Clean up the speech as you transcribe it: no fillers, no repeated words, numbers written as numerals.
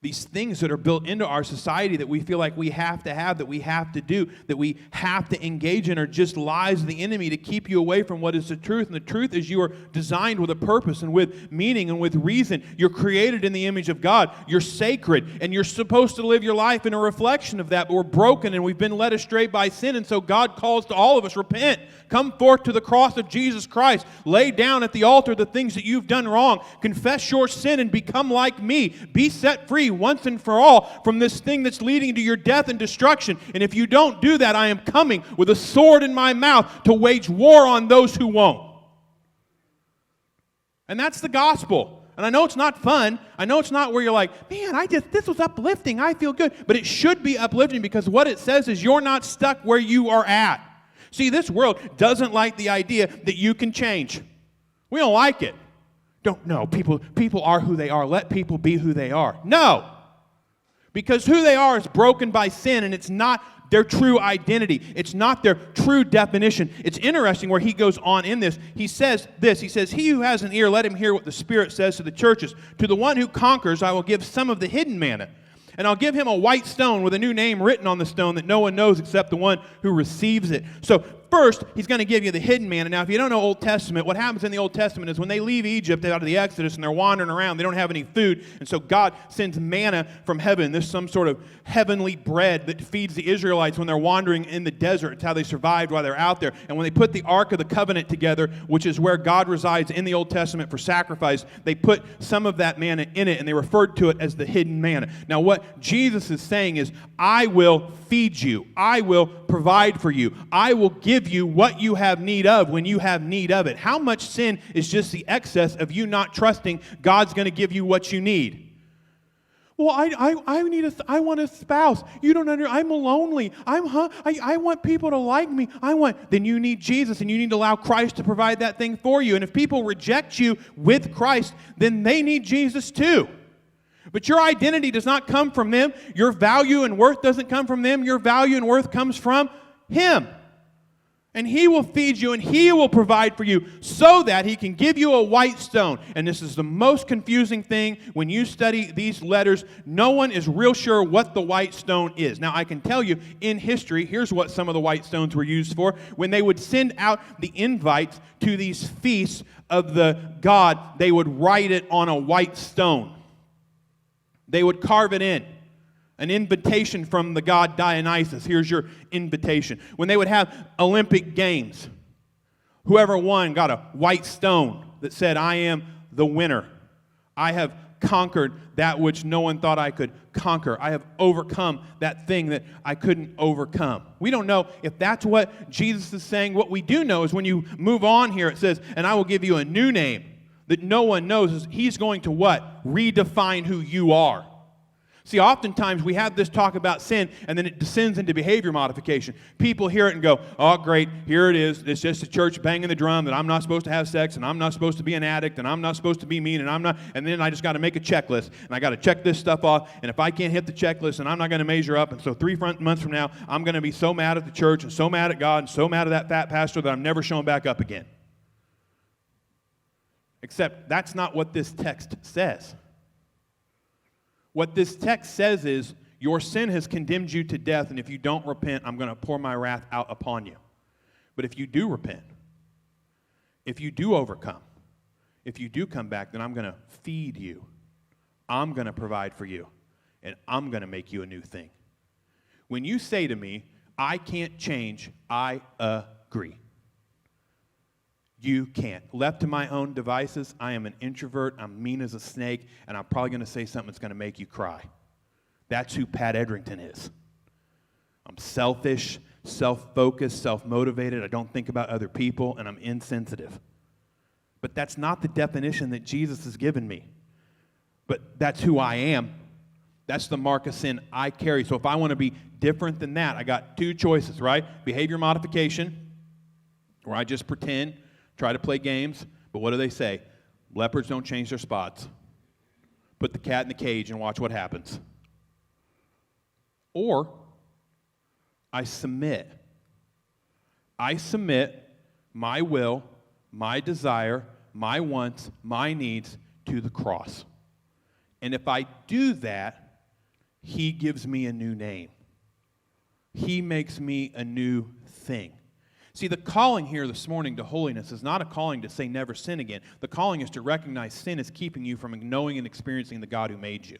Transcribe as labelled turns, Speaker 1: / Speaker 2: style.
Speaker 1: These things that are built into our society that we feel like we have to have, that we have to do, that we have to engage in are just lies of the enemy to keep you away from what is the truth. And the truth is you are designed with a purpose and with meaning and with reason. You're created in the image of God. You're sacred, and you're supposed to live your life in a reflection of that. But we're broken, and we've been led astray by sin, and so God calls to all of us, repent. Come forth to the cross of Jesus Christ. Lay down at the altar the things that you've done wrong. Confess your sin and become like me. Be set free once and for all from this thing that's leading to your death and destruction. And if you don't do that, I am coming with a sword in my mouth to wage war on those who won't. And that's the gospel. And I know it's not fun. I know it's not where you're like, man, this was uplifting. I feel good. But it should be uplifting because what it says is you're not stuck where you are at. See, this world doesn't like the idea that you can change. We don't like it. People are who they are. Let people be who they are. No. Because who they are is broken by sin, and it's not their true identity. It's not their true definition. It's interesting where he goes on in this. He says this. He says, he who has an ear, let him hear what the Spirit says to the churches. To the one who conquers, I will give some of the hidden manna. And I'll give him a white stone with a new name written on the stone that no one knows except the one who receives it. So first, he's going to give you the hidden manna. Now, if you don't know Old Testament, what happens in the Old Testament is when they leave Egypt out of the Exodus and they're wandering around, they don't have any food. And so God sends manna from heaven. This is some sort of heavenly bread that feeds the Israelites when they're wandering in the desert. It's how they survived while they're out there. And when they put the Ark of the Covenant together, which is where God resides in the Old Testament for sacrifice, they put some of that manna in it, and they referred to it as the hidden manna. Now, what Jesus is saying is, I will feed you. I will provide for you. I will give you what you have need of when you have need of it. How much sin is just the excess of you not trusting God's going to give you what you need? Well, I want a spouse. You don't I'm lonely. I want people to like me. Then you need Jesus, and you need to allow Christ to provide that thing for you. And if people reject you with Christ, then they need Jesus too. But your identity does not come from them. Your value and worth doesn't come from them. Your value and worth comes from Him. And He will feed you and He will provide for you so that He can give you a white stone. And this is the most confusing thing when you study these letters. No one is real sure what the white stone is. Now, I can tell you in history, here's what some of the white stones were used for. When they would send out the invites to these feasts of the god, they would write it on a white stone. They would carve it in. An invitation from the god Dionysus. Here's your invitation. When they would have Olympic Games, whoever won got a white stone that said, I am the winner. I have conquered that which no one thought I could conquer. I have overcome that thing that I couldn't overcome. We don't know if that's what Jesus is saying. What we do know is when you move on here, it says, and I will give you a new name that no one knows. Is He's going to what? Redefine who you are. See, oftentimes we have this talk about sin, and then it descends into behavior modification. People hear it and go, oh, great, here it is. It's just a church banging the drum that I'm not supposed to have sex, and I'm not supposed to be an addict, and I'm not supposed to be mean, and then I just got to make a checklist, and I got to check this stuff off, and if I can't hit the checklist, and I'm not going to measure up, and so 3 months from now, I'm going to be so mad at the church, and so mad at God, and so mad at that fat pastor that I'm never showing back up again. Except that's not what this text says. What this text says is, your sin has condemned you to death, and if you don't repent, I'm going to pour my wrath out upon you. But if you do repent, if you do overcome, if you do come back, then I'm going to feed you. I'm going to provide for you, and I'm going to make you a new thing. When you say to me, I can't change, I agree. You can't. Left to my own devices, I am an introvert, I'm mean as a snake, and I'm probably going to say something that's going to make you cry. That's who Pat Edrington is. I'm selfish, self-focused, self-motivated, I don't think about other people, and I'm insensitive. But that's not the definition that Jesus has given me. But that's who I am. That's the mark of sin I carry. So if I want to be different than that, I got 2 choices, right? Behavior modification, where I just pretend, try to play games, but what do they say? Leopards don't change their spots. Put the cat in the cage and watch what happens. Or, I submit. I submit my will, my desire, my wants, my needs to the cross. And if I do that, He gives me a new name. He makes me a new thing. See, the calling here this morning to holiness is not a calling to say never sin again. The calling is to recognize sin is keeping you from knowing and experiencing the God who made you.